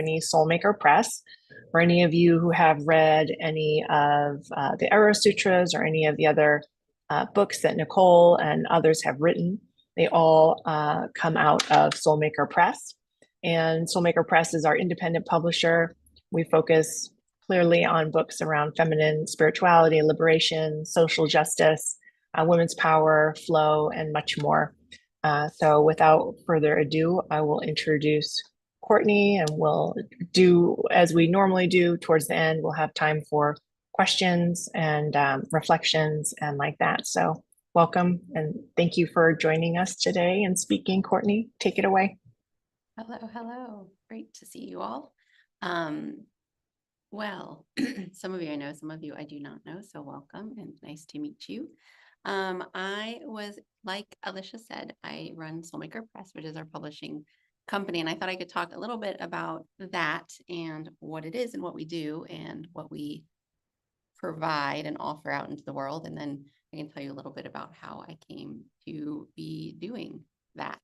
company Soulmaker Press. For any of you who have read any of the Eros Sutras or any of the other books that Nicole and others have written, they all come out of Soulmaker Press. And Soulmaker Press is our independent publisher. We focus clearly on books around feminine spirituality, liberation, social justice, women's power, flow, and much more. So without further ado, I will introduce Courtney, and we'll do as we normally do. Towards the end, we'll have time for questions and reflections and like that. So welcome and thank you for joining us today and speaking. Courtney, take it away. Hello. Great to see you all. Well, some of you I know, some of you I do not know, so welcome and nice to meet you. I was, like Alicia said, I run Soulmaker Press, which is our publishing company, and I thought I could talk a little bit about that and what it is and what we do and what we provide and offer out into the world. And then I can tell you a little bit about how I came to be doing that.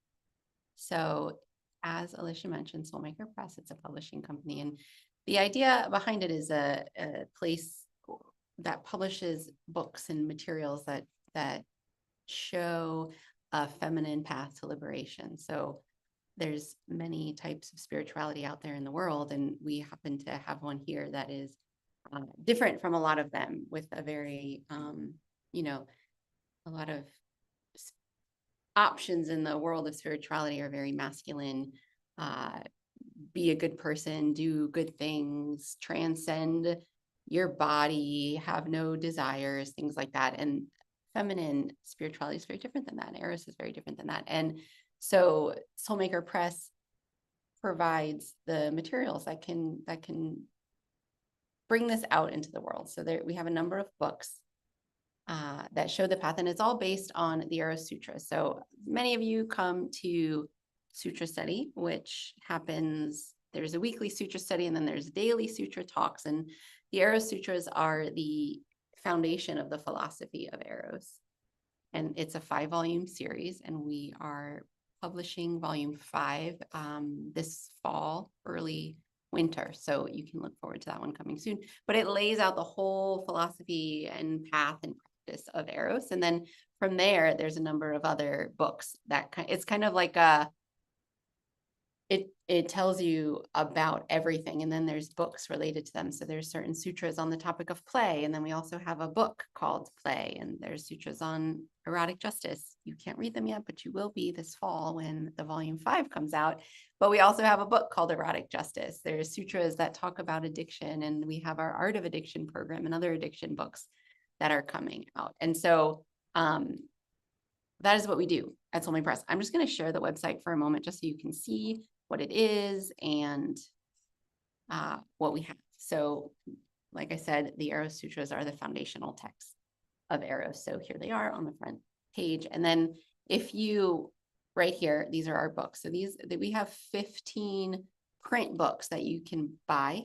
So as Alicia mentioned, Soulmaker Press, it's a publishing company. And the idea behind it is a place that publishes books and materials that show a feminine path to liberation. So there's many types of spirituality out there in the world, and we happen to have one here that is different from a lot of them, with a very, a lot of options in the world of spirituality are very masculine. Be a good person, do good things, transcend your body, have no desires, things like that. And feminine spirituality is very different than that. Eros is very different than that. And so Soulmaker Press provides the materials that can bring this out into the world. So there we have a number of books that show the path, and it's all based on the Eros Sutras. So many of you come to Sutra study, which happens, there's a weekly Sutra study, and then there's daily Sutra talks. And the Eros Sutras are the foundation of the philosophy of Eros. And it's a 5-volume series, and we are publishing volume 5 this fall, early winter. So you can look forward to that one coming soon. But it lays out the whole philosophy and path and practice of Eros. And then from there, there's a number of other books that it's kind of like it tells you about everything, and then there's books related to them. So there's certain sutras on the topic of play, and then we also have a book called Play, and there's sutras on erotic justice. You can't read them yet, but you will be this fall when the volume 5 comes out. But we also have a book called Erotic Justice. There's sutras that talk about addiction, and we have our Art of Addiction program and other addiction books that are coming out. And so that is what we do at Soulmaker Press. I'm just going to share the website for a moment just so you can see what it is and what we have. So like I said, the Eros Sutras are the foundational texts of Eros. So here they are on the front page. And then if you, right here, these are our books. So we have 15 print books that you can buy,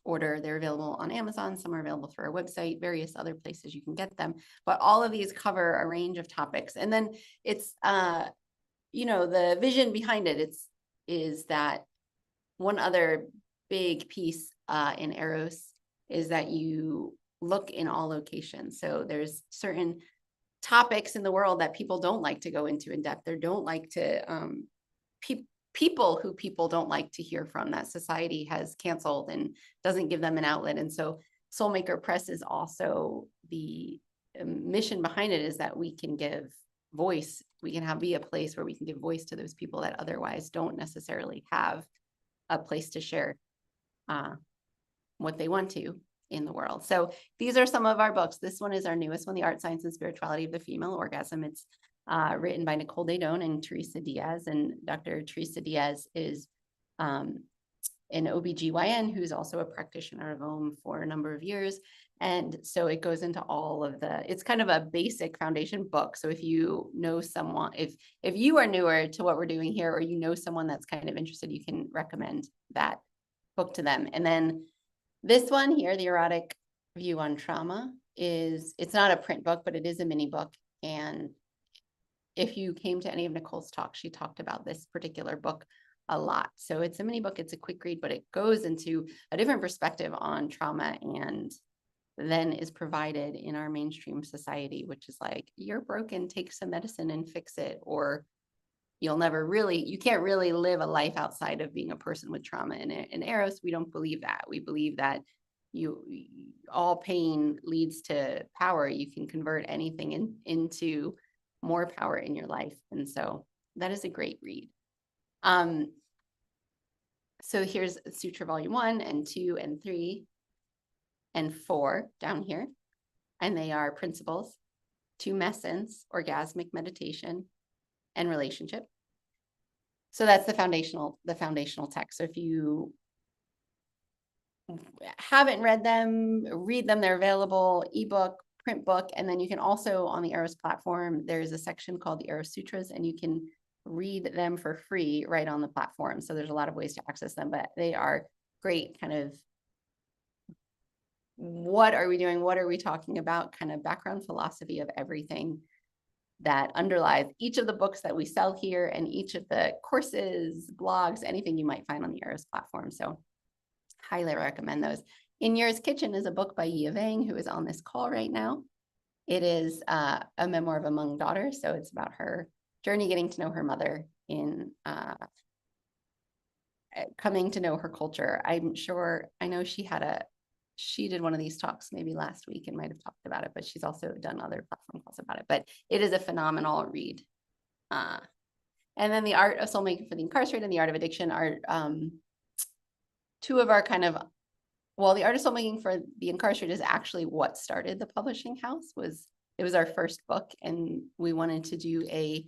order. They're available on Amazon. Some are available through our website, various other places you can get them. But all of these cover a range of topics. And then it's, the vision behind it, is that one other big piece in Eros is that you look in all locations. So there's certain topics in the world that people don't like to go into in depth, or don't like to, people who people don't like to hear from, that society has canceled and doesn't give them an outlet. And so Soulmaker Press is also, the mission behind it is that we can give voice. We can be a place where we can give voice to those people that otherwise don't necessarily have a place to share what they want to in the world. So these are some of our books. This one is our newest one, The Art, Science, and Spirituality of the Female Orgasm. It's written by Nicole Daedone and Teresa Diaz. And Dr. Teresa Diaz is an OBGYN who's also a practitioner of OM for a number of years. And so it goes into all of it's kind of a basic foundation book. So if you know someone, if you are newer to what we're doing here, or you know someone that's kind of interested, you can recommend that book to them. And then this one here, The Erotic View on Trauma, it's not a print book, but it is a mini book. And if you came to any of Nicole's talks, she talked about this particular book a lot. So it's a mini book, it's a quick read, but it goes into a different perspective on trauma and then is provided in our mainstream society, which is like, you're broken, take some medicine and fix it, or you can't really live a life outside of being a person with trauma. And in Eros, we don't believe that. We believe that all pain leads to power. You can convert anything into more power in your life. And so that is a great read. So here's Sutra Volume 1 and 2 and 3 and 4 down here. And they are principles, tumescence, orgasmic meditation, and relationship. So that's the foundational text. So if you haven't read them, read them. They're available, ebook, print book. And then you can also, on the Eros platform, there's a section called the Eros Sutras, and you can read them for free right on the platform. So there's a lot of ways to access them, but they are great kind of, what are we doing? What are we talking about? Kind of background philosophy of everything that underlies each of the books that we sell here and each of the courses, blogs, anything you might find on the Eros platform. So highly recommend those. In Yours Kitchen is a book by Yia Vang, who is on this call right now. It is a memoir of a Hmong daughter. So it's about her journey getting to know her mother in coming to know her culture. I know she did one of these talks maybe last week and might have talked about it, but she's also done other platform calls about it. But it is a phenomenal read. And then The Art of Soulmaking for the Incarcerated and The Art of Addiction are two of our kind of, well, The Art of Soulmaking for the Incarcerated is actually what started the publishing house. It was our first book, and we wanted to do a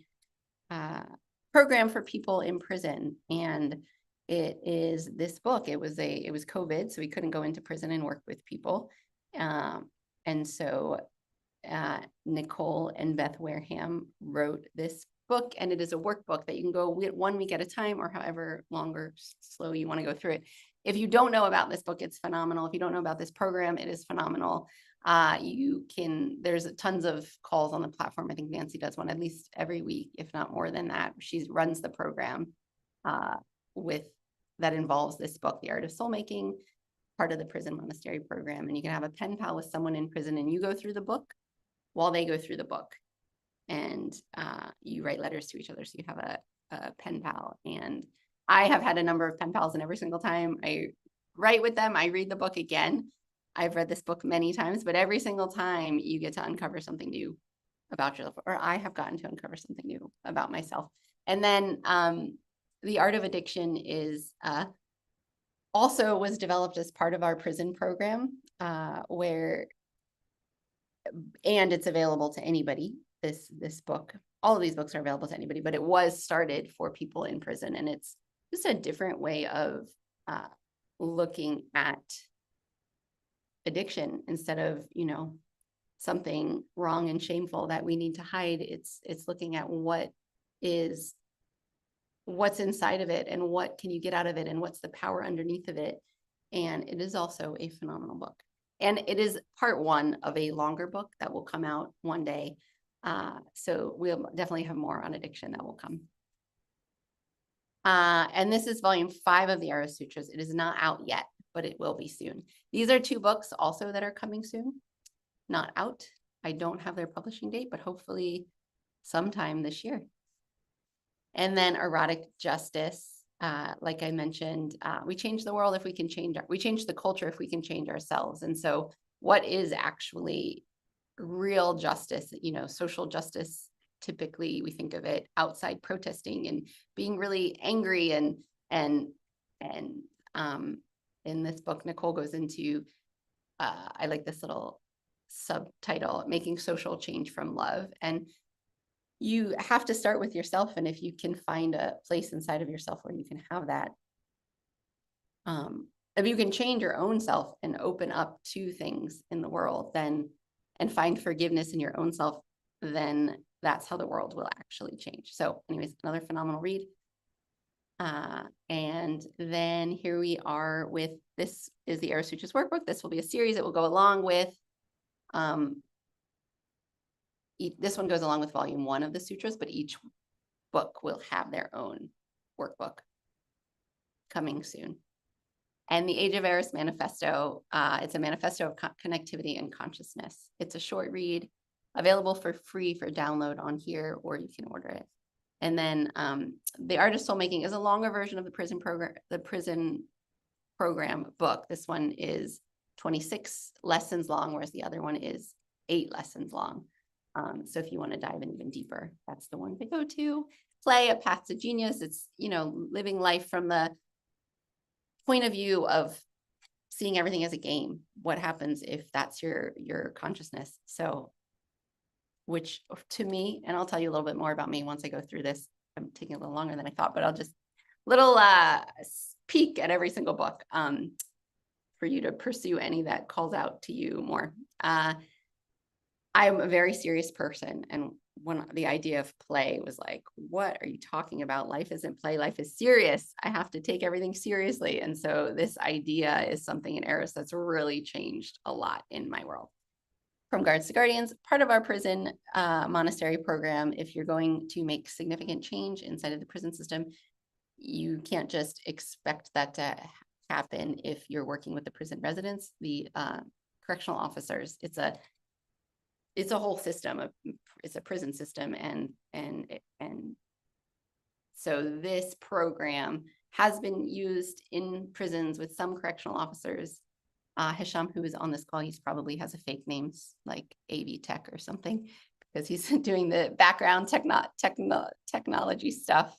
program for people in prison. And it is this book. It was COVID, so we couldn't go into prison and work with people. And so Nicole and Beth Wareham wrote this book, and it is a workbook that you can go 1 week at a time, or however long or slow you want to go through it. If you don't know about this book, it's phenomenal. If you don't know about this program, it is phenomenal. There's tons of calls on the platform. I think Nancy does one at least every week, if not more than that. She runs the program that involves this book, The Art of Soulmaking, part of the prison monastery program. And you can have a pen pal with someone in prison, and you go through the book while they go through the book. And you write letters to each other. So you have a pen pal. And I have had a number of pen pals, and every single time I write with them, I read the book again. I've read this book many times, but every single time you get to uncover something new about yourself, or I have gotten to uncover something new about myself. And then The Art of Addiction is also was developed as part of our prison program, and it's available to anybody. This book, all of these books are available to anybody, but it was started for people in prison, and it's just a different way of looking at addiction. Instead of something wrong and shameful that we need to hide, it's looking at what's inside of it, and what can you get out of it, and what's the power underneath of it. And it is also a phenomenal book, and it is part 1 of a longer book that will come out one day. So we'll definitely have more on addiction that will come. And this is volume 5 of the Eros Sutras. It is not out yet, but it will be soon. These are 2 books also that are coming soon, not out. I don't have their publishing date, but hopefully sometime this year. And then Erotic Justice, like I mentioned, we change the world if we can we change the culture if we can change ourselves. And so what is actually real justice? Social justice, typically we think of it outside protesting and being really angry, and in this book, Nicole goes into, I like this little subtitle, Making Social Change from Love. And you have to start with yourself. And if you can find a place inside of yourself where you can have that, if you can change your own self and open up to things in the world, then, and find forgiveness in your own self, then that's how the world will actually change. So anyways, another phenomenal read. And then here we are with, this is the Eros Sutras workbook. This will be a series that will go along with, this one goes along with volume 1 of the sutras, but each book will have their own workbook. coming soon. And the Age of Eros Manifesto, it's a manifesto of connectivity and consciousness. It's a short read, available for free for download on here, or you can order it. And then The Art of Soulmaking is a longer version of the prison program book. This one is 26 lessons long, whereas the other one is 8 lessons long. So if you want to dive in even deeper, that's the one to go to. Play, A Path to Genius. It's, living life from the point of view of seeing everything as a game. What happens if that's your consciousness? So, which to me, and I'll tell you a little bit more about me once I go through this. I'm taking a little longer than I thought, but I'll just little peek at every single book for you to pursue any that calls out to you more. I'm a very serious person, and when the idea of play was like, what are you talking about? Life isn't play, life is serious. I have to take everything seriously. And so this idea is something in Eros that's really changed a lot in my world. From Guards to Guardians, part of our prison monastery program. If you're going to make significant change inside of the prison system, you can't just expect that to happen if you're working with the prison residents, the correctional officers. It's a whole system. It's a prison system, and so this program has been used in prisons with some correctional officers. Hisham, who is on this call, he's probably has a fake name like AV Tech or something, because he's doing the background technology stuff.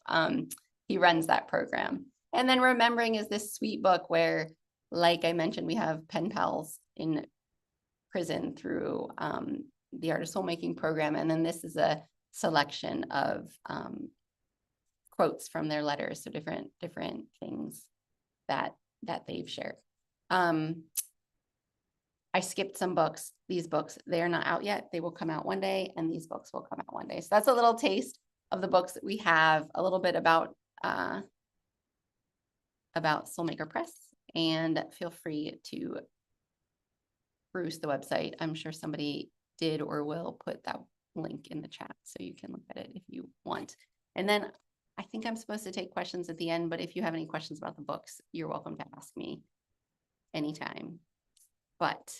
He runs that program. And then Remembering is this sweet book where, like I mentioned, we have pen pals in prison through the Art of Soulmaking program. And then this is a selection of quotes from their letters. So different things that they've shared. I skipped some books. These books, they're not out yet. They will come out one day, and these books will come out one day. So that's a little taste of the books that we have, a little bit about Soulmaker Press, and feel free to peruse the website. I'm sure somebody did or will put that link in the chat, so you can look at it if you want. And then I think I'm supposed to take questions at the end, but if you have any questions about the books, you're welcome to ask me anytime. But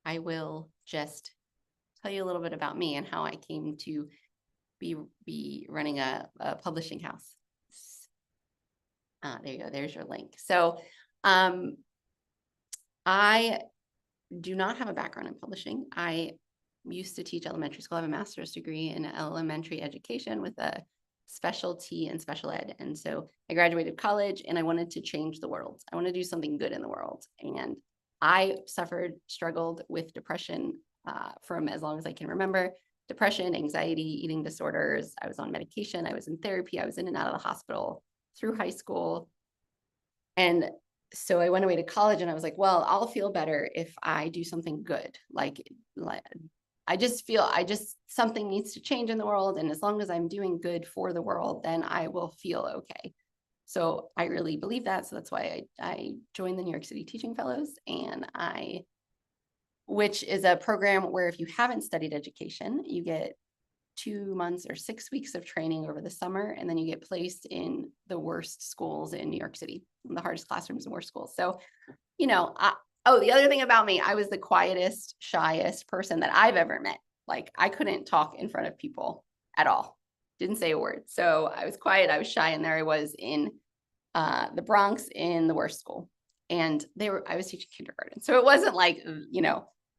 I will just tell you a little bit about me and how I came to be running a publishing house. There you go. There's your link. So I do not have a background in publishing. I used to teach elementary school. I have a master's degree in elementary education with a specialty in special ed. And so I graduated college, and I wanted to change the world. I want to do something good in the world. And I struggled with depression from as long as I can remember. Depression, anxiety, eating disorders. I was on medication. I was in therapy. I was in and out of the hospital through high school. And so I went away to college, and I was like, well, I'll feel better if I do something good. Like I just feel something needs to change in the world. And as long as I'm doing good for the world, then I will feel okay. So I really believe that. So that's why I joined the New York City Teaching Fellows, which is a program where if you haven't studied education, you get 2 months or 6 weeks of training over the summer, and then you get placed in the worst schools in New York City, the hardest classrooms and worst schools. So, the other thing about me, I was the quietest, shyest person that I've ever met. Like, I couldn't talk in front of people at all. Didn't say a word. So I was quiet, I was shy, and there I was in the Bronx in the worst school. And I was teaching kindergarten. So it wasn't like,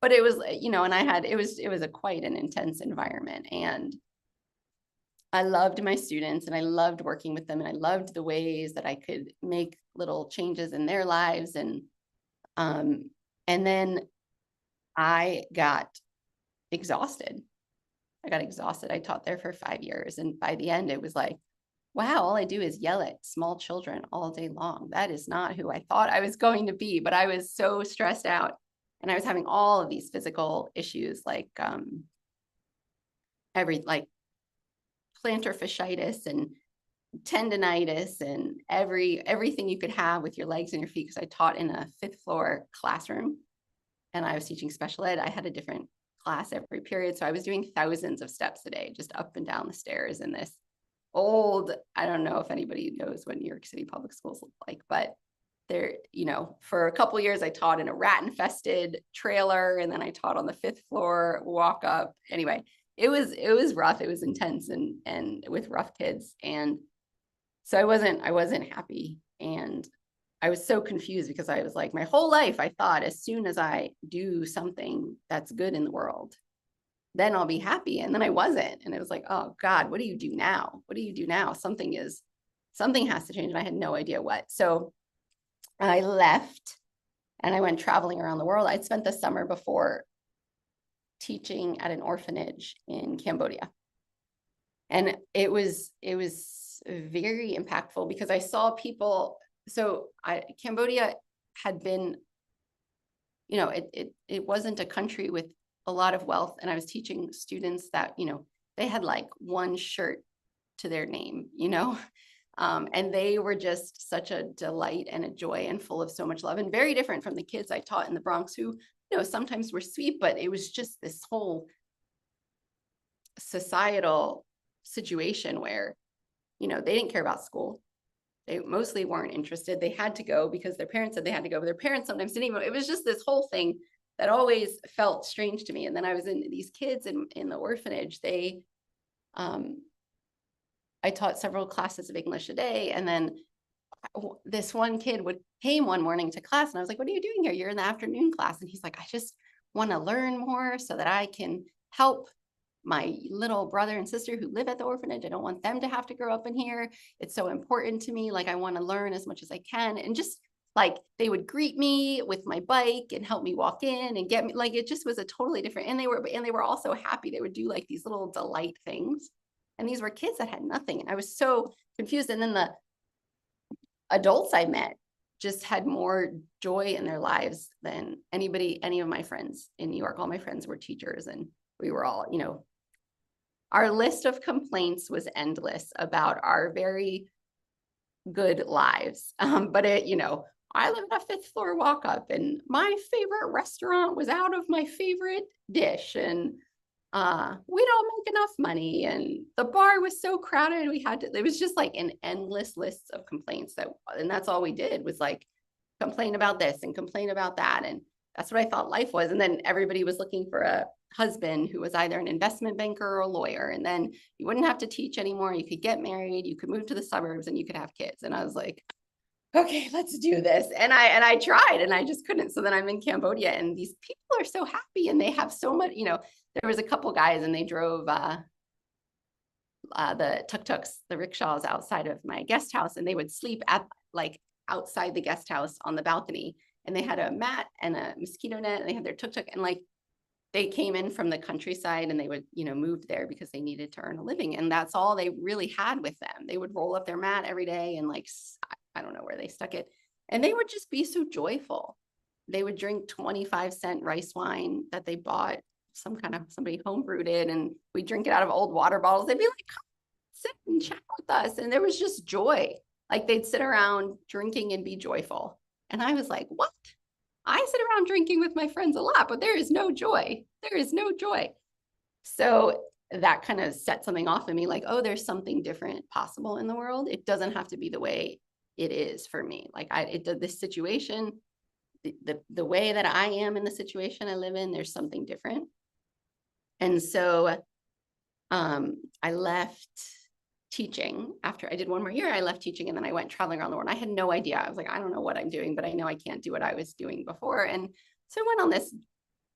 but it was, and it was a quite an intense environment. And I loved my students, and I loved working with them, and I loved the ways that I could make little changes in their lives. And then I got exhausted. I taught there for 5 years. And by the end, it was like, wow, all I do is yell at small children all day long. That is not who I thought I was going to be, but I was so stressed out. And I was having all of these physical issues like plantar fasciitis and tendonitis and everything you could have with your legs and your feet, because I taught in a 5th floor classroom, and I was teaching special ed. I had a different class every period. So I was doing thousands of steps a day, just up and down the stairs in this old, I don't know if anybody knows what New York City public schools look like, but there, for a couple of years, I taught in a rat infested trailer, and then I taught on the 5th floor walk up. Anyway, it was rough. It was intense and with rough kids. And so I wasn't happy. And I was so confused because I was like, my whole life, I thought as soon as I do something that's good in the world, then I'll be happy. And then I wasn't. And it was like, oh God, what do you do now? What do you do now? Something has to change. And I had no idea what. So I left and I went traveling around the world. I'd spent the summer before teaching at an orphanage in Cambodia. And it was very impactful because I saw people. So Cambodia had been, it wasn't a country with a lot of wealth. And I was teaching students that, they had like one shirt to their name, and they were just such a delight and a joy and full of so much love, and very different from the kids I taught in the Bronx who, sometimes were sweet, but it was just this whole societal situation where, they didn't care about school. They mostly weren't interested. They had to go because their parents said they had to go, but their parents sometimes didn't even. It was just this whole thing that always felt strange to me. And then I was in these kids in the orphanage. I taught several classes of English a day. And then this one kid came one morning to class and I was like, what are you doing here? You're in the afternoon class. And he's like, I just want to learn more so that I can help my little brother and sister who live at the orphanage. I don't want them to have to grow up in here. It's so important to me. Like, I want to learn as much as I can. And just like, they would greet me with my bike and help me walk in and get me, like, it just was a totally different, and they were also happy. They would do like these little delight things. And these were kids that had nothing. And I was so confused. And then the adults I met just had more joy in their lives than any of my friends in New York. All my friends were teachers, and we were all, our list of complaints was endless about our very good lives. But I live at a 5th floor walk up, and my favorite restaurant was out of my favorite dish, and we don't make enough money, and the bar was so crowded. It was just like an endless list of complaints and that's all we did was like complain about this and complain about that. And that's what I thought life was. And then everybody was looking for a husband who was either an investment banker or a lawyer. And then you wouldn't have to teach anymore. You could get married, you could move to the suburbs, and you could have kids. And I was like, okay, let's do this. And I tried, and I just couldn't. So then I'm in Cambodia, and these people are so happy, and they have so much, there was a couple guys, and they drove the tuk-tuks, the rickshaws outside of my guest house, and they would sleep outside the guest house on the balcony. And they had a mat and a mosquito net, and they had their tuk-tuk, and like, they came in from the countryside, and they would, moved there because they needed to earn a living. And that's all they really had with them. They would roll up their mat every day, and like, I don't know where they stuck it. And they would just be so joyful. They would drink 25-cent rice wine that they bought, somebody home brewed it, and we drink it out of old water bottles. They'd be like, come sit and chat with us. And there was just joy. Like, they'd sit around drinking and be joyful. And I was like, what? I sit around drinking with my friends a lot, but there is no joy. There is no joy. So that kind of set something off in me, like, oh, there's something different possible in the world. It doesn't have to be the way it is for me. Like, this situation, the way that I am in the situation I live in, there's something different. And so I left teaching. After I did one more year, I left teaching, and then I went traveling around the world. I had no idea. I was like, I don't know what I'm doing, but I know I can't do what I was doing before. And so I went on this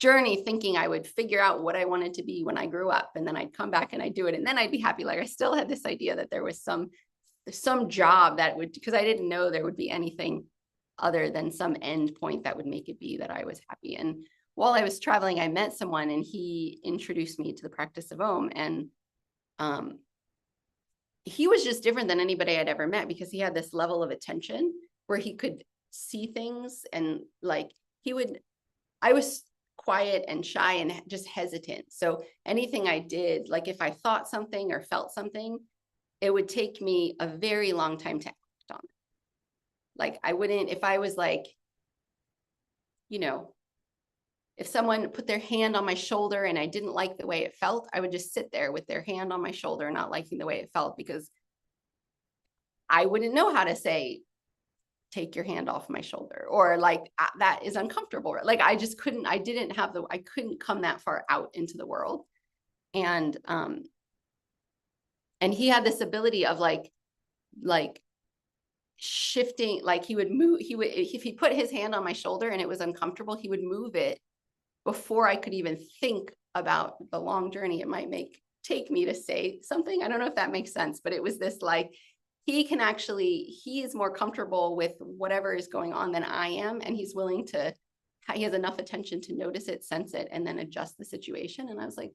journey thinking I would figure out what I wanted to be when I grew up, and then I'd come back and I'd do it, and then I'd be happy. Like, I still had this idea that there was some job that would, because I didn't know there would be anything other than some end point that would make it be that I was happy. And while I was traveling, I met someone, and he introduced me to the practice of Om. And he was just different than anybody I'd ever met, because he had this level of attention where he could see things, and like, I was quiet and shy and just hesitant. So anything I did, like if I thought something or felt something, it would take me a very long time to act on it. Like, I wouldn't, if I was like, if someone put their hand on my shoulder and I didn't like the way it felt, I would just sit there with their hand on my shoulder, not liking the way it felt, because I wouldn't know how to say, take your hand off my shoulder, or like, that is uncomfortable. Like, I just couldn't, I couldn't come that far out into the world. And he had this ability of like shifting, like he would move, if he put his hand on my shoulder and it was uncomfortable, he would move it before I could even think about the long journey it might take me to say something. I don't know if that makes sense, but it was this like, he is more comfortable with whatever is going on than I am. And he has enough attention to notice it, sense it, and then adjust the situation. And I was like,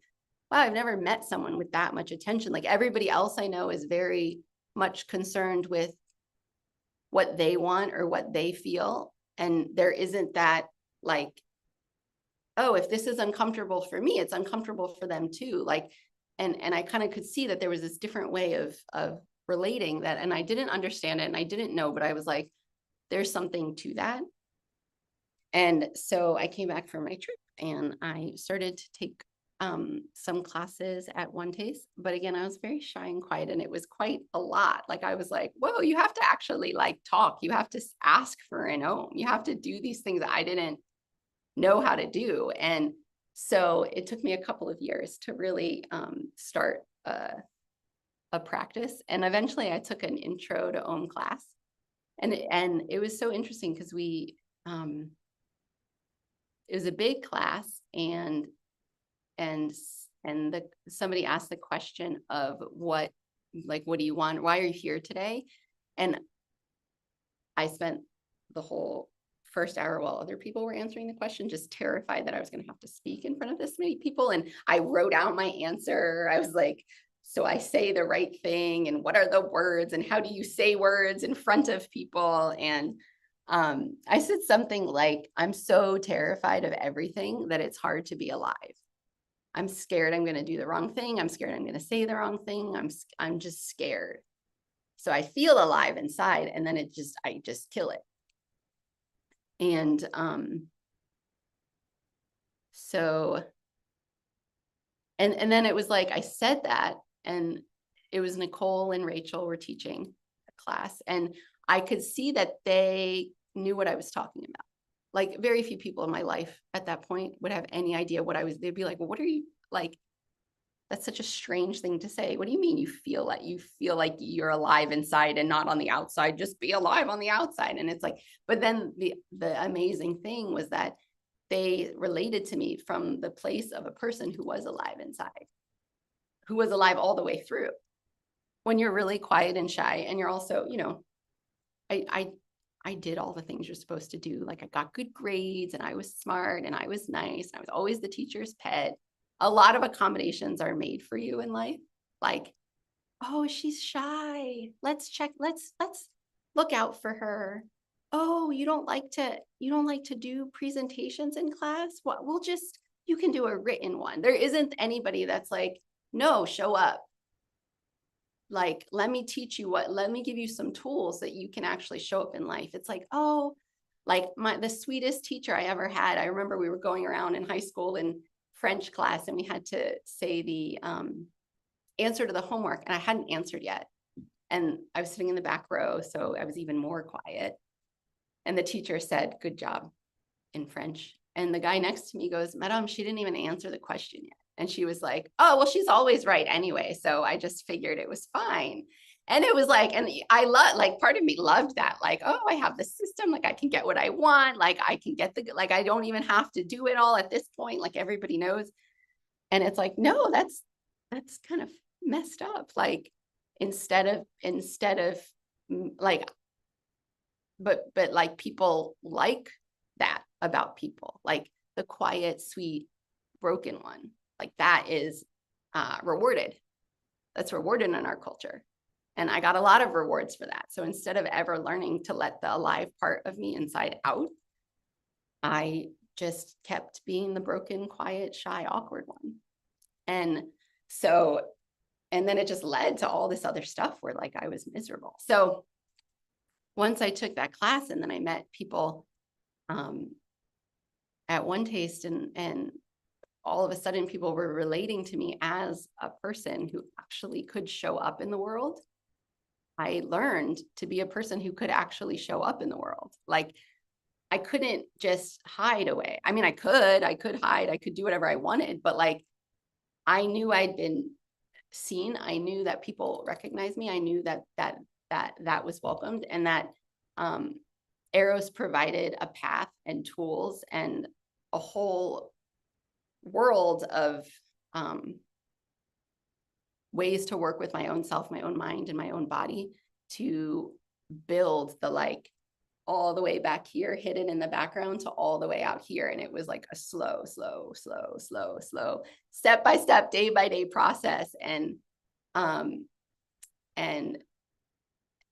wow, I've never met someone with that much attention. Like, everybody else I know is very much concerned with what they want or what they feel. And there isn't that like, oh, if this is uncomfortable for me, it's uncomfortable for them too. Like, and I kind of could see that there was this different way of relating that, and I didn't understand it and I didn't know, but I was like, there's something to that. And so I came back from my trip and I started to take some classes at One Taste. But again, I was very shy and quiet, and it was quite a lot. Like, I was like, whoa, you have to actually like talk. You have to ask for an own. You have to do these things that I didn't know how to do. And so it took me a couple of years to really start a practice. And eventually I took an intro to Om class. And it was so interesting because it was a big class, and somebody asked the question of what do you want? Why are you here today? And I spent the whole first hour while other people were answering the question, just terrified that I was going to have to speak in front of this many people. And I wrote out my answer. I was like, so I say the right thing, and what are the words, and how do you say words in front of people? And I said something like, I'm so terrified of everything that it's hard to be alive. I'm scared I'm going to do the wrong thing. I'm scared I'm going to say the wrong thing. I'm just scared. So I feel alive inside, and then I just kill it. And and then it was like, I said that, and it was Nicole and Rachel were teaching a class, and I could see that they knew what I was talking about. Like, very few people in my life at that point would have any idea what they'd be like, well, what are you like? That's such a strange thing to say. What do you mean you feel like you're alive inside and not on the outside? Just be alive on the outside. And it's like, but then the amazing thing was that they related to me from the place of a person who was alive inside, who was alive all the way through. When you're really quiet and shy, and you're also, I did all the things you're supposed to do. Like, I got good grades, and I was smart, and I was nice, and I was always the teacher's pet. A lot of accommodations are made for you in life. Like, oh, she's shy. Let's look out for her. Oh, you don't like to do presentations in class? Well, you can do a written one. There isn't anybody that's like, no, show up. Like, let me give you some tools that you can actually show up in life. It's like, oh, like the sweetest teacher I ever had. I remember we were going around in high school in French class, and we had to say the answer to the homework, and I hadn't answered yet. And I was sitting in the back row, so I was even more quiet. And the teacher said, good job, in French. And the guy next to me goes, Madame, she didn't even answer the question yet. And she was like, oh, well, she's always right anyway. So I just figured it was fine. And it was like, and I love, like, part of me loved that. Like, oh, I have the system. Like, I can get what I want. Like, I can get like, I don't even have to do it all at this point. Like, everybody knows. And it's like, no, that's kind of messed up. Like, instead of like, but like, people like that about people, like the quiet, sweet, broken one, like that is rewarded. That's rewarded in our culture. And I got a lot of rewards for that. So instead of ever learning to let the alive part of me inside out, I just kept being the broken, quiet, shy, awkward one. And then it just led to all this other stuff where, like, I was miserable. So once I took that class, and then I met people at One Taste, and all of a sudden people were relating to me as a person who actually could show up in the world I learned to be a person who could actually show up in the world. Like, I couldn't just hide away. I mean, I could hide, I could do whatever I wanted, but like, I knew I'd been seen. I knew that people recognized me. I knew that was welcomed, and that Eros provided a path and tools and a whole world of ways to work with my own self, my own mind, and my own body to build the, like, all the way back here, hidden in the background, to all the way out here. And it was like a slow, step by step, day by day process. And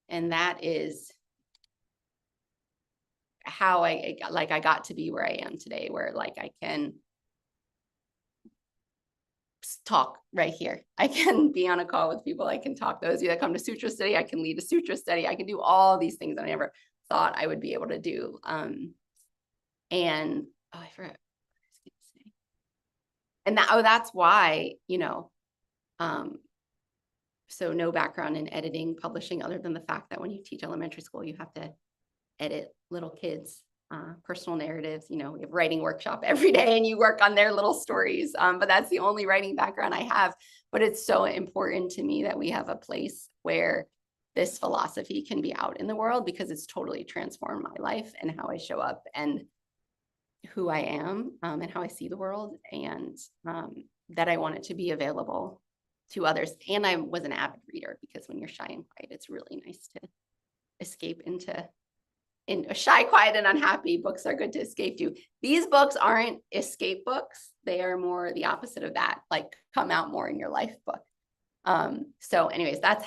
that is how I got to be where I am today, where like I can talk right here. I can be on a call with people. I can talk. Those of you that come to Sutra study, I can lead a Sutra study. I can do all these things that I never thought I would be able to do. And I forgot what I was going to say. And that's why, so no background in editing, publishing, other than the fact that when you teach elementary school, you have to edit little kids' personal narratives. We have writing workshop every day and you work on their little stories. But that's the only writing background I have. But it's so important to me that we have a place where this philosophy can be out in the world, because it's totally transformed my life and how I show up and who I am, and how I see the world, and that I want it to be available to others. And I was an avid reader, because when you're shy and quiet, it's really nice to escape into shy, quiet, and unhappy. Books are good to escape to. These books aren't escape books. They are more the opposite of that, like come out more in your life book. So anyways, that's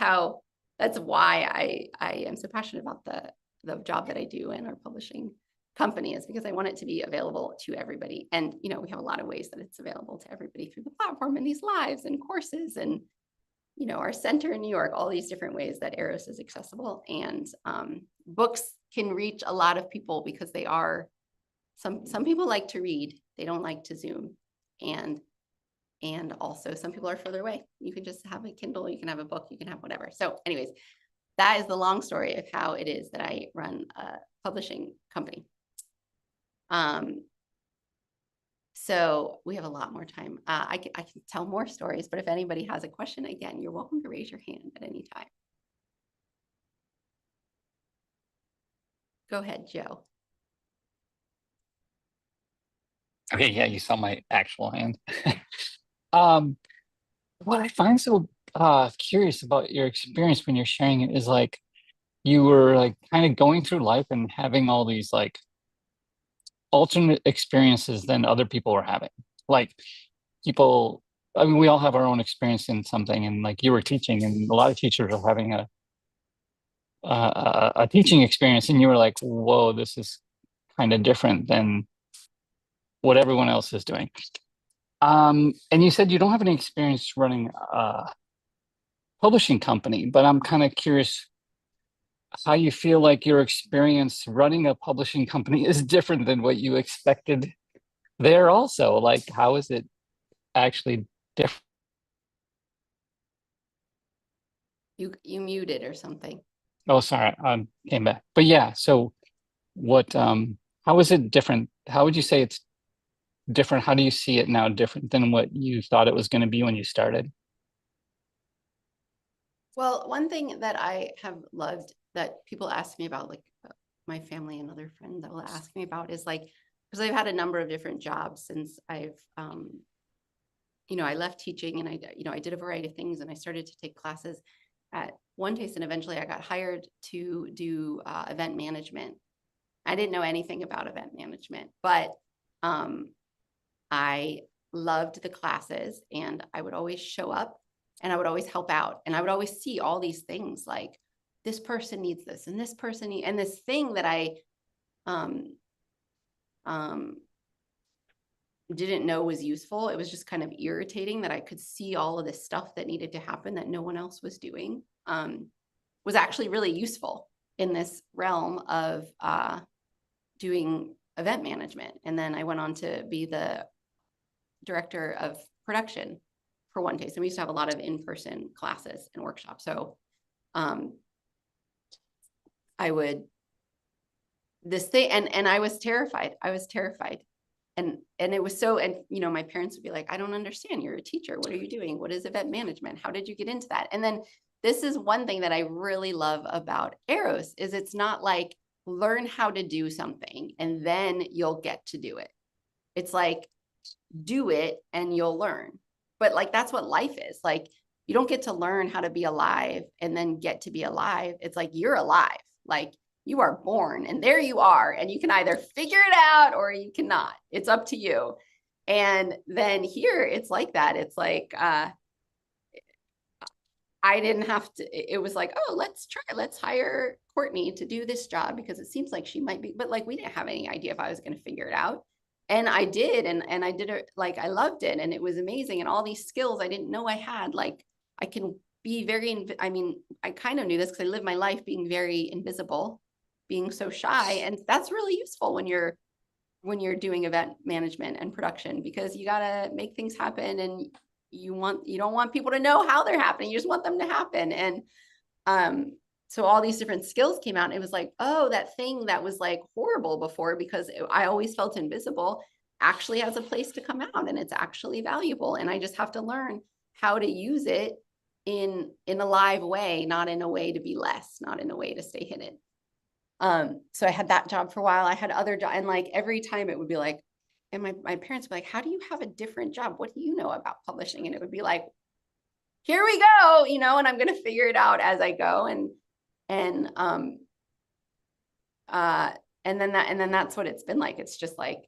why I am so passionate about the job that I do in our publishing company, is because I want it to be available to everybody. And, we have a lot of ways that it's available to everybody through the platform and these lives and courses and, our center in New York, all these different ways that Eros is accessible. And books can reach a lot of people, because they are, some people like to read, they don't like to Zoom. And also some people are further away. You can just have a Kindle, you can have a book, you can have whatever. So anyways, that is the long story of how it is that I run a publishing company. So we have a lot more time. I can tell more stories, but if anybody has a question, again, you're welcome to raise your hand at any time. Go ahead, Joe. Okay, yeah, you saw my actual hand. What I find so curious about your experience when you're sharing it is like you were like kind of going through life and having all these like alternate experiences than other people were having. Like people, I mean, we all have our own experience in something, and like you were teaching, and a lot of teachers are having a teaching experience, and you were like, whoa, this is kind of different than what everyone else is doing. And you said you don't have any experience running a publishing company, but I'm kind of curious how you feel like your experience running a publishing company is different than what you expected there also. Like, how is it actually different? You muted or something. Oh, sorry, came back. But yeah, so what, how is it different? How would you say it's different? How do you see it now different than what you thought it was going to be when you started? Well, one thing that I have loved that people ask me about, like my family and other friends that will ask me about, is like, because I've had a number of different jobs since I've, I left teaching, and I did a variety of things, and I started to take classes at One Taste, and eventually I got hired to do event management. I didn't know anything about event management, but I loved the classes, and I would always show up, and I would always help out, and I would always see all these things like this person needs this, and this person and this thing that I didn't know was useful. It was just kind of irritating that I could see all of this stuff that needed to happen that no one else was doing, was actually really useful in this realm of doing event management. And then I went on to be the director of production for One Taste. And we used to have a lot of in-person classes and workshops. So I would, this thing, and I was terrified. I was terrified. And it was so, and my parents would be like, I don't understand. You're a teacher. What are you doing? What is event management? How did you get into that? And then this is one thing that I really love about Eros is it's not like learn how to do something and then you'll get to do it. It's like, do it and you'll learn. But like, that's what life is. Like, you don't get to learn how to be alive and then get to be alive. It's like, you're alive. Like, you are born and there you are. And you can either figure it out or you cannot. It's up to you. And then here it's like that. It's like, I didn't have to, it was like, oh, let's hire Courtney to do this job because it seems like she might be, but like, we didn't have any idea if I was going to figure it out. And I did, and I did it, like, I loved it. And it was amazing. And all these skills I didn't know I had, like, I can be very, I mean, I kind of knew this because I lived my life being very invisible, being so shy. And that's really useful when you're doing event management and production, because you got to make things happen, and you don't want people to know how they're happening. You just want them to happen. And so all these different skills came out, and it was like, oh, that thing that was like horrible before because I always felt invisible actually has a place to come out, and it's actually valuable. And I just have to learn how to use it in a live way, not in a way to be less, not in a way to stay hidden. So I had that job for a while. I had other jobs, and like every time it would be like, and my parents would be like, how do you have a different job? What do you know about publishing? And it would be like, here we go, and I'm going to figure it out as I go. And then that's what it's been like. It's just like,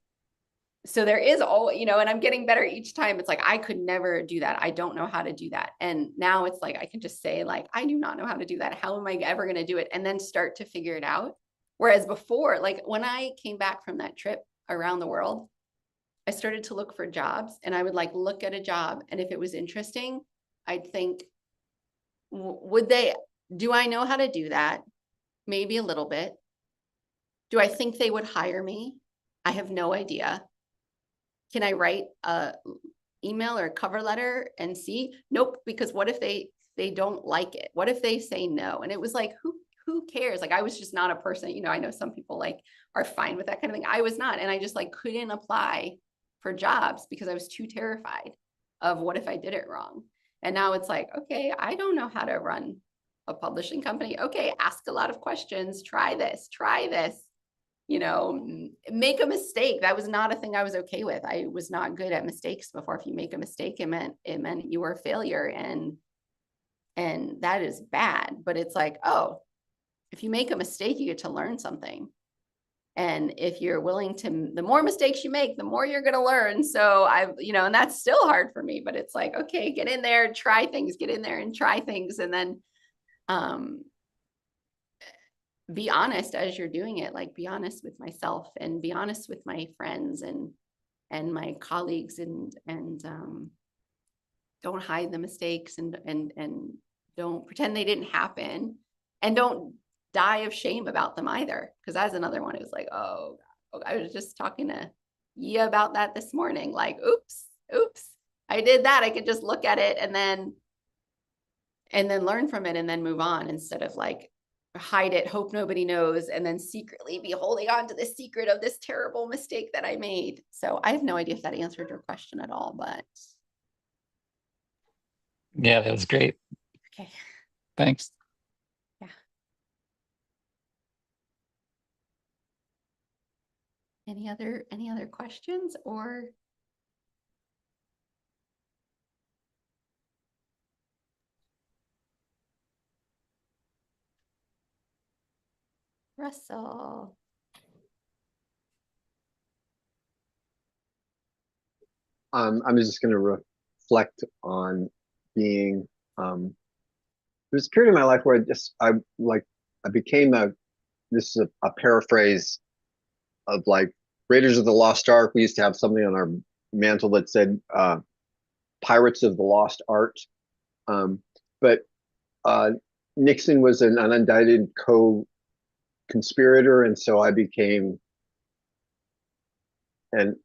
so there is all, and I'm getting better each time. It's like, I could never do that. I don't know how to do that. And now it's like, I can just say like, I do not know how to do that. How am I ever going to do it? And then start to figure it out. Whereas before, like when I came back from that trip around the world, I started to look for jobs, and I would like look at a job. And if it was interesting, I'd think, do I know how to do that? Maybe a little bit. Do I think they would hire me? I have no idea. Can I write a email or a cover letter and see? Nope, because what if they don't like it? What if they say no? And it was like, who cares? Like, I was just not a person, I know some people like are fine with that kind of thing. I was not. And I just like couldn't apply for jobs because I was too terrified of what if I did it wrong. And now it's like, okay, I don't know how to run a publishing company. Okay, ask a lot of questions, try this, make a mistake. That was not a thing I was okay with. I was not good at mistakes before. If you make a mistake, it meant you were a failure, and that is bad. But it's like, oh, if you make a mistake, you get to learn something. And if you're willing to, the more mistakes you make, the more you're going to learn. So and that's still hard for me, but it's like, okay, get in there, try things, get in there and try things. And then, be honest as you're doing it, like be honest with myself and be honest with my friends and my colleagues, and don't hide the mistakes, and don't pretend they didn't happen, and don't die of shame about them either. Because that's another one. It was like, oh, I was just talking to Yia about that this morning. Like, oops, I did that. I could just look at it and then learn from it and then move on, instead of like hide it, hope nobody knows, and then secretly be holding on to the secret of this terrible mistake that I made. So I have no idea if that answered your question at all, but. Yeah, that was great. Okay. Thanks. Yeah. Any other questions or? Russell. I'm just going to reflect on being. There's a period in my life where I became this is a paraphrase of like Raiders of the Lost Ark. We used to have something on our mantle that said Pirates of the Lost Art. But Nixon was an unindicted co-conspirator, and so I became an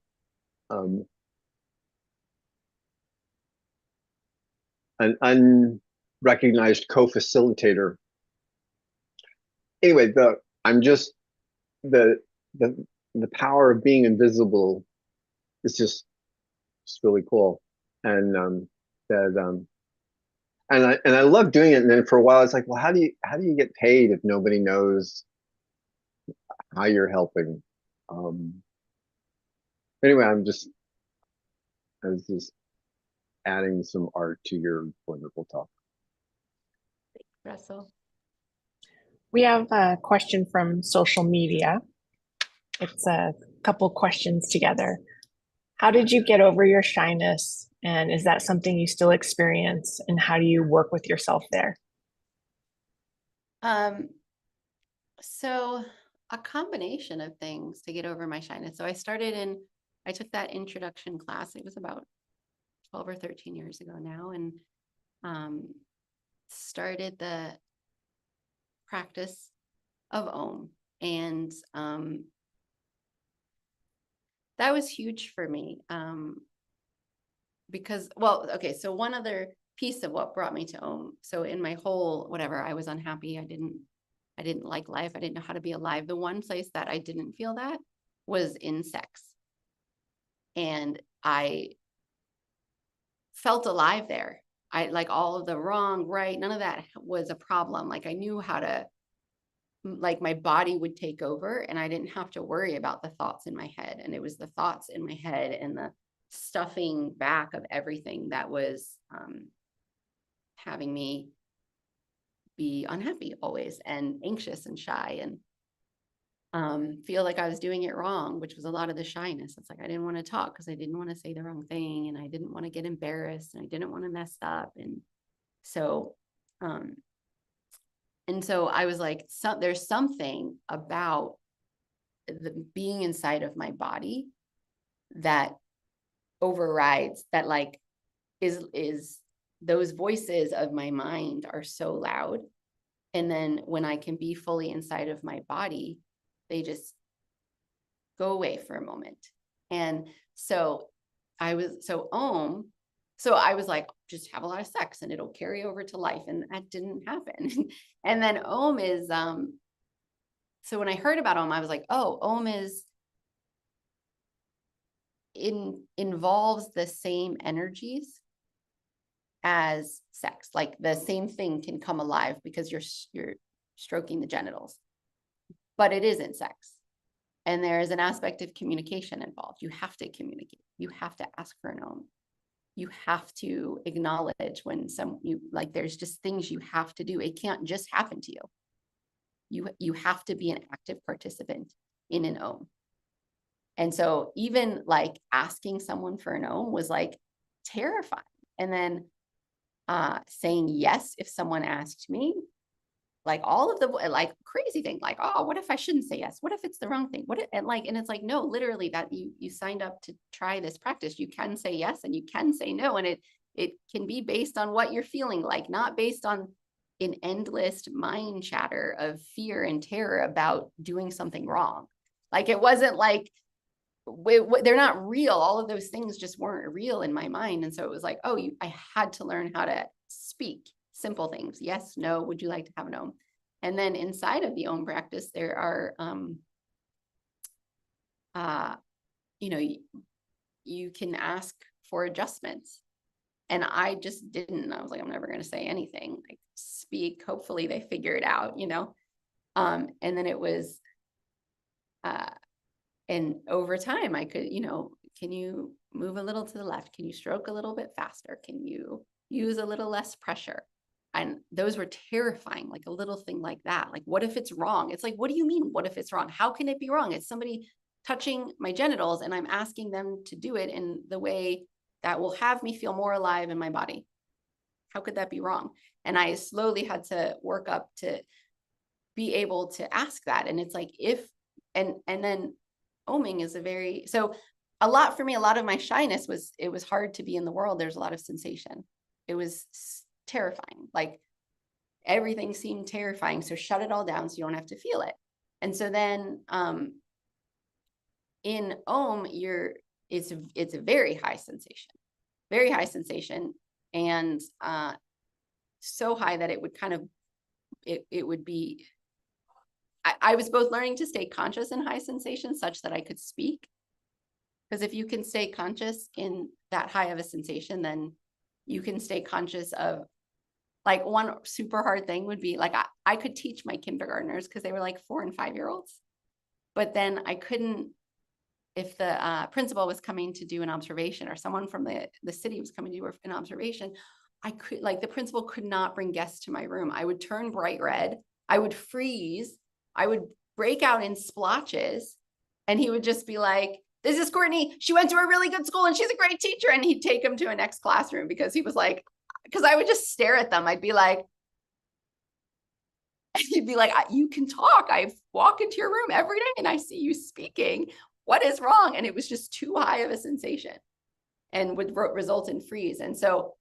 unrecognized co-facilitator. anyway, I'm just the the the power of being invisible is just really cool, and that and I love doing it. And then for a while, it's like, well, how do you get paid if nobody knows how you're helping? Um, anyway, I was just adding some art to your wonderful talk. Russell. We have a question from social media. It's a couple questions together. How did you get over your shyness? And is that something you still experience? And how do you work with yourself there? So a combination of things to get over my shyness. So I took that introduction class. It was about 12 or 13 years ago now, and started the practice of Om. And that was huge for me because, well, okay, so one other piece of what brought me to Om. So in my whole, whatever, I was unhappy. I didn't like life. I didn't know how to be alive. The one place that I didn't feel that was in sex. And I felt alive there. I like all of the wrong, right, none of that was a problem. Like I knew how to, like my body would take over and I didn't have to worry about the thoughts in my head. And it was the thoughts in my head and the stuffing back of everything that was having me be unhappy always and anxious and shy and feel like I was doing it wrong, which was a lot of the shyness. It's like I didn't want to talk because I didn't want to say the wrong thing and I didn't want to get embarrassed and I didn't want to mess up. And so I was like, there's something about the being inside of my body that overrides that, like is those voices of my mind are so loud. And then when I can be fully inside of my body, they just go away for a moment. And so I was like, just have a lot of sex and it'll carry over to life. And that didn't happen. And then Om is, so when I heard about Om, I was like, oh, Om involves the same energies as sex. Like the same thing can come alive because you're stroking the genitals, but it isn't sex. And there is an aspect of communication involved. You have to communicate. You have to ask for an Om. You have to acknowledge when there's just things you have to do. It can't just happen to you. You have to be an active participant in an Om. And so even like asking someone for an Om was like terrifying. And then saying yes if someone asked me, like all of the like crazy thing, like, oh, what if I shouldn't say yes? What if it's the wrong thing? And it's like, no, literally that you signed up to try this practice. You can say yes and you can say no. And it can be based on what you're feeling like, not based on an endless mind chatter of fear and terror about doing something wrong. Like it wasn't like, they're not real. All of those things just weren't real in my mind. And so it was like, oh, I had to learn how to speak simple things. Yes, no, would you like to have an Om? And then inside of the Om practice, there are, you can ask for adjustments. And I just didn't. I was like, I'm never going to say anything. Like speak. Hopefully they figure it out, And then it was, and over time I could, can you move a little to the left? Can you stroke a little bit faster? Can you use a little less pressure? And those were terrifying, like a little thing like that. Like, what if it's wrong? It's like, what do you mean? What if it's wrong? How can it be wrong? It's somebody touching my genitals and I'm asking them to do it in the way that will have me feel more alive in my body. How could that be wrong? And I slowly had to work up to be able to ask that. And it's like, and then Oming is a lot for me, a lot of my shyness it was hard to be in the world. There's a lot of sensation. It was terrifying. Like everything seemed terrifying. So shut it all down so you don't have to feel it. And so then in Om, it's a very high sensation, and so high that it would kind of it would be I was both learning to stay conscious in high sensation such that I could speak. Because if you can stay conscious in that high of a sensation, then you can stay conscious of, like, one super hard thing would be like, I could teach my kindergartners because they were like 4 and 5-year-olds. But then I couldn't, if the principal was coming to do an observation, or someone from the city was coming to do an observation, I could, like, the principal could not bring guests to my room. I would turn bright red. I would freeze. I would break out in splotches. And he would just be like, this is Courtney. She went to a really good school and she's a great teacher. And he'd take them to a next classroom because he was like, because I would just stare at them. I'd be like, and he'd be like, you can talk. I walk into your room every day and I see you speaking. What is wrong? And it was just too high of a sensation and would result in freeze. And so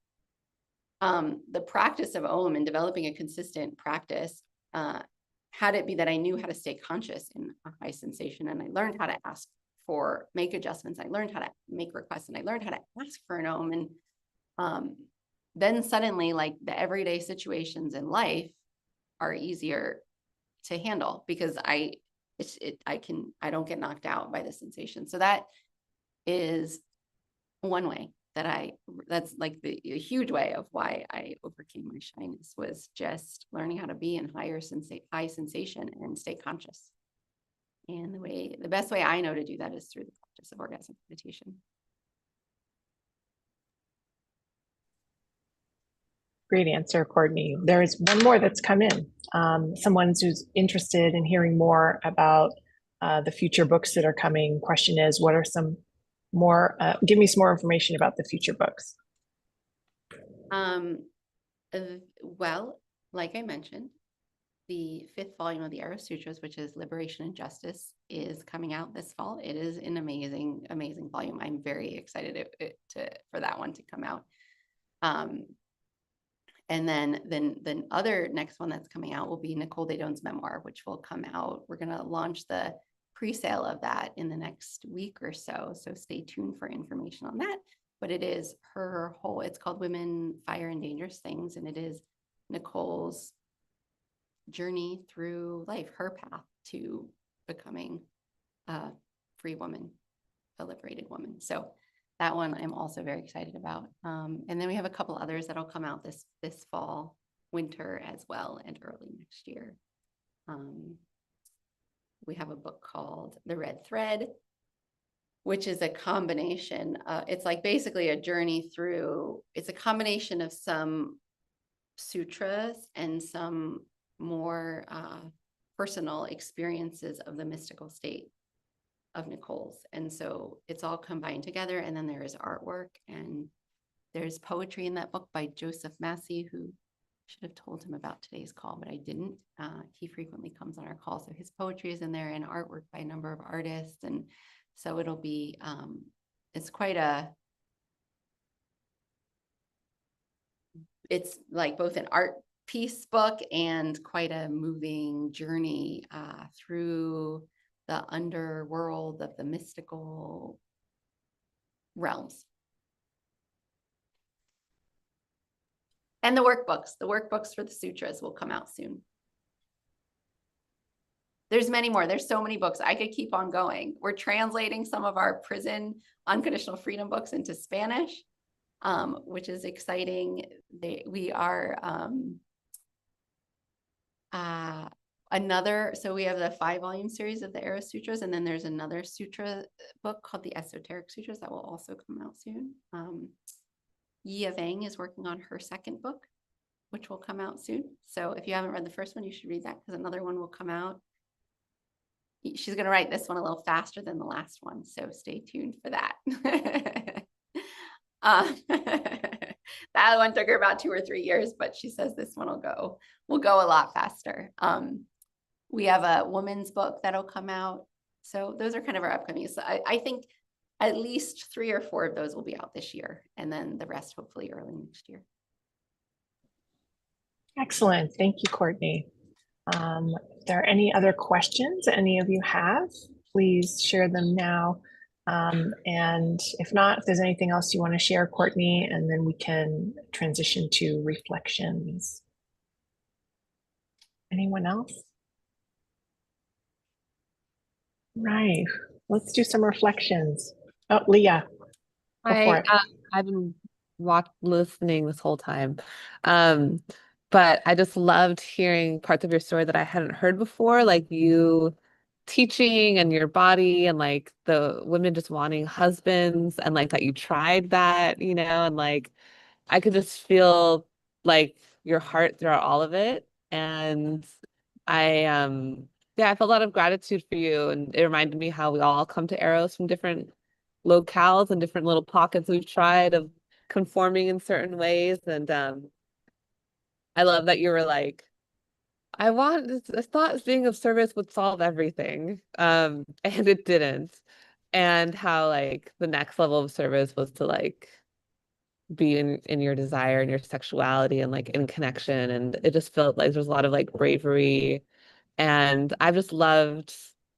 the practice of Om and developing a consistent practice had it be that I knew how to stay conscious in a high sensation, and I learned how to make adjustments. I learned how to make requests, and I learned how to ask for an Om. And then suddenly, like, the everyday situations in life are easier to handle because I don't get knocked out by the sensation. So that is one way that's like a huge way of why I overcame my shyness, was just learning how to be in high sensation and stay conscious. And the best way I know to do that is through the practice of orgasmic meditation. Great answer, Courtney. There's one more that's come in. Someone who's interested in hearing more about the future books that are coming. Question is, what are some more, give me some more information about the future books. Well, like I mentioned, the 5th volume of the Eros Sutras, which is Liberation and Justice, is coming out this fall. It is an amazing, amazing volume. I'm very excited for that one to come out. And then other next one that's coming out will be Nicole Daedone's memoir, which will come out. We're going to launch the pre-sale of that in the next week or so. So stay tuned for information on that. But it is it's called Women, Fire, and Dangerous Things. And it is Nicole's journey through life, her path to becoming a free woman, a liberated woman. So that one I'm also very excited about. And then we have a couple others that'll come out this fall, winter as well, and early next year. We have a book called The Red Thread, which is a combination. It's like basically a journey through, it's a combination of some sutras and some more personal experiences of the mystical state of Nicole's. And so it's all combined together. And then there is artwork, and there's poetry in that book by Joseph Massey, who should have told him about today's call, but I didn't. He frequently comes on our call. So his poetry is in there, and artwork by a number of artists. And so it'll be, it's it's like both an art piece book and quite a moving journey through the underworld of the mystical realms. And the workbooks for the sutras will come out soon. There's many more. There's so many books. I could keep on going. We're translating some of our prison unconditional freedom books into Spanish, which is exciting. We are so we have the 5-volume series of the Eros Sutras, and then there's another sutra book called the Esoteric Sutras that will also come out soon. Yia Vang is working on her 2nd book, which will come out soon. So if you haven't read the first one, you should read that, because another one will come out. She's going to write this one a little faster than the last one, so stay tuned for that. That one took her about 2 or 3 years, but she says this one will go a lot faster. We have a woman's book that'll come out. So those are kind of our upcoming. So I think at least 3 or 4 of those will be out this year, and then the rest hopefully early next year. Excellent. Thank you, Courtney. If there are any other questions any of you have, please share them now. And if not, if there's anything else you want to share, Courtney, and then we can transition to reflections. Anyone else? Right. Let's do some reflections. Oh, Leah, go for it. I've been listening this whole time. Um, but I just loved hearing parts of your story that I hadn't heard before, like you teaching and your body and like the women just wanting husbands and like that you tried that, and like I could just feel like your heart throughout all of it. And yeah, I felt a lot of gratitude for you. And it reminded me how we all come to Eros from different locales and different little pockets we've tried of conforming in certain ways. And I love that you were like, I thought being of service would solve everything. And it didn't. And how like the next level of service was to like be in your desire and your sexuality and like in connection. And it just felt like there's a lot of like bravery. And I've just loved,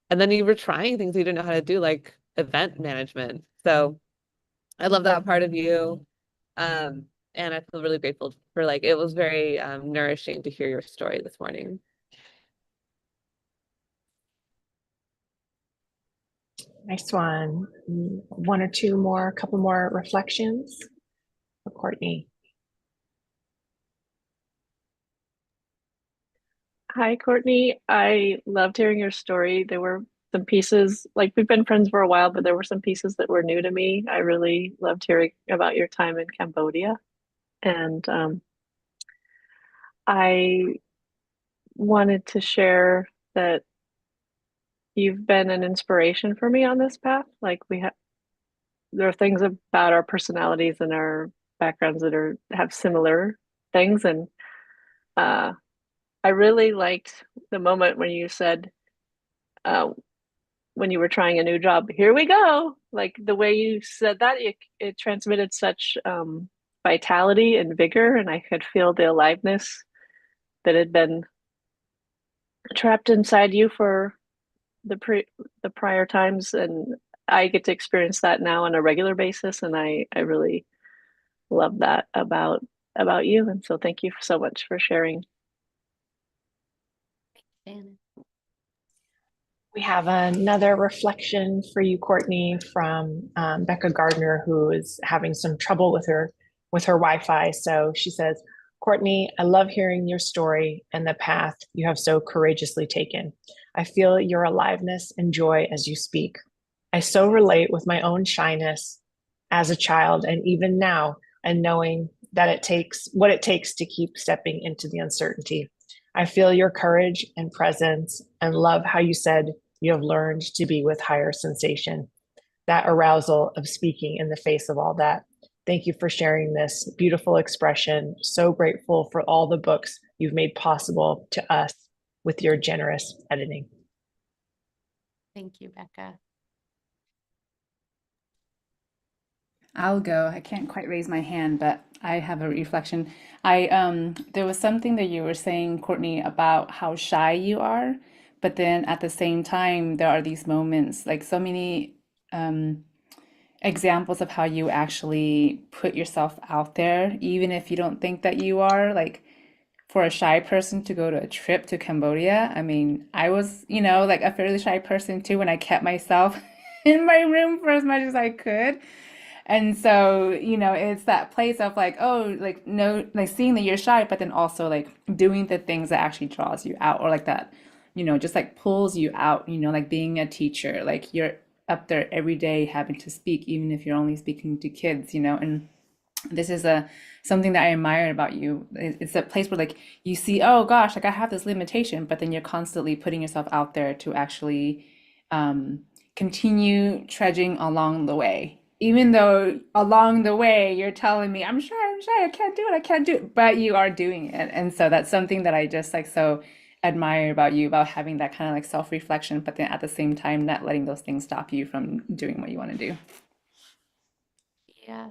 and then you were trying things you didn't know how to do, like event management. So I love that part of you. Um, and I feel really grateful for like, it was very nourishing to hear your story this morning. Nice one. One or two more, a couple more reflections for Courtney. Hi, Courtney. I loved hearing your story. There were some pieces, like we've been friends for a while, but there were some pieces that were new to me. I really loved hearing about your time in Cambodia. And I wanted to share that you've been an inspiration for me on this path. Like there are things about our personalities and our backgrounds that have similar things. And uh, I really liked the moment when you said, uh, when you were trying a new job, here we go. Like the way you said that, it transmitted such vitality and vigor, and I could feel the aliveness that had been trapped inside you for the prior times, and I get to experience that now on a regular basis, and I really love that about you, and so thank you so much for sharing. Shannon. We have another reflection for you, Courtney, from Becca Gardner, who is having some trouble with her Wi-Fi. So she says, Courtney, I love hearing your story and the path you have so courageously taken. I feel your aliveness and joy as you speak. I so relate with my own shyness as a child and even now, and knowing that it takes what it takes to keep stepping into the uncertainty. I feel your courage and presence and love how you said you have learned to be with higher sensation, that arousal of speaking in the face of all that. Thank you for sharing this beautiful expression. So grateful for all the books you've made possible to us with your generous editing. Thank you, Becca. I'll go. I can't quite raise my hand, but I have a reflection. I there was something that you were saying, Courtney, about how shy you are, but then at the same time there are these moments, like so many examples of how you actually put yourself out there, even if you don't think that you are. Like for a shy person to go to a trip to Cambodia, I mean, I was, like a fairly shy person too when I kept myself in my room for as much as I could. And so, it's that place of like, oh, like no, like seeing that you're shy, but then also like doing the things that actually draws you out, or like that, just like pulls you out, like being a teacher, like you're up there every day having to speak, even if you're only speaking to kids, and this is something that I admire about you. It's a place where like you see, oh gosh, like I have this limitation, but then you're constantly putting yourself out there to actually continue trudging along the way. Even though along the way you're telling me, I'm shy, I can't do it, but you are doing it. And so that's something that I just like so admire about you, about having that kind of like self-reflection, but then at the same time not letting those things stop you from doing what you want to do. Yeah.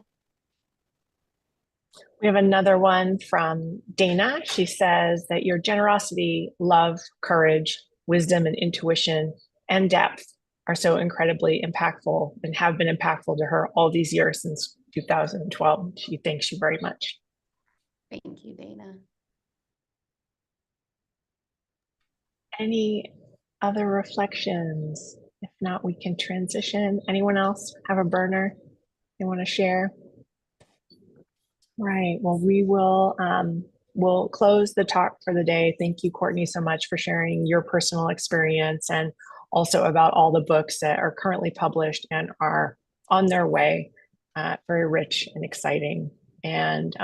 We have another one from Dana. She says that your generosity, love, courage, wisdom, and intuition and depth are so incredibly impactful and have been impactful to her all these years since 2012. She thanks you very much. Thank you, Dana. Any other reflections? If not, we can transition. Anyone else have a burner they want to share? Right. Well, we'll close the talk for the day. Thank you, Courtney, so much for sharing your personal experience and also about all the books that are currently published and are on their way. Very rich and exciting. And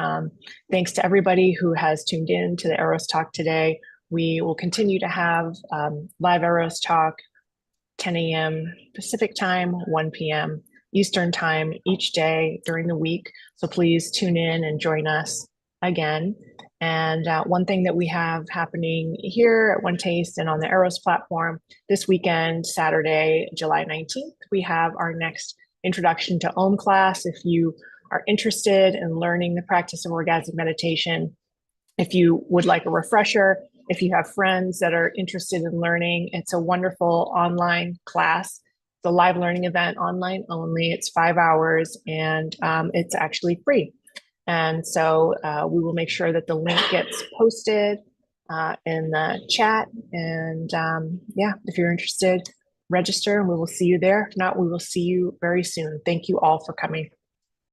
thanks to everybody who has tuned in to the Eros Talk today. We will continue to have live Eros Talk, 10 a.m. Pacific time, 1 p.m. Eastern time each day during the week. So please tune in and join us again. And one thing that we have happening here at One Taste and on the Eros platform this weekend, Saturday, July 19th, we have our next Introduction to Om class. If you are interested in learning the practice of orgasmic meditation, if you would like a refresher, if you have friends that are interested in learning, it's a wonderful online class. It's a live learning event, online only. It's 5 hours and it's actually free. And so we will make sure that the link gets posted in the chat. And yeah, if you're interested, register and we will see you there. If not, we will see you very soon. Thank you all for coming.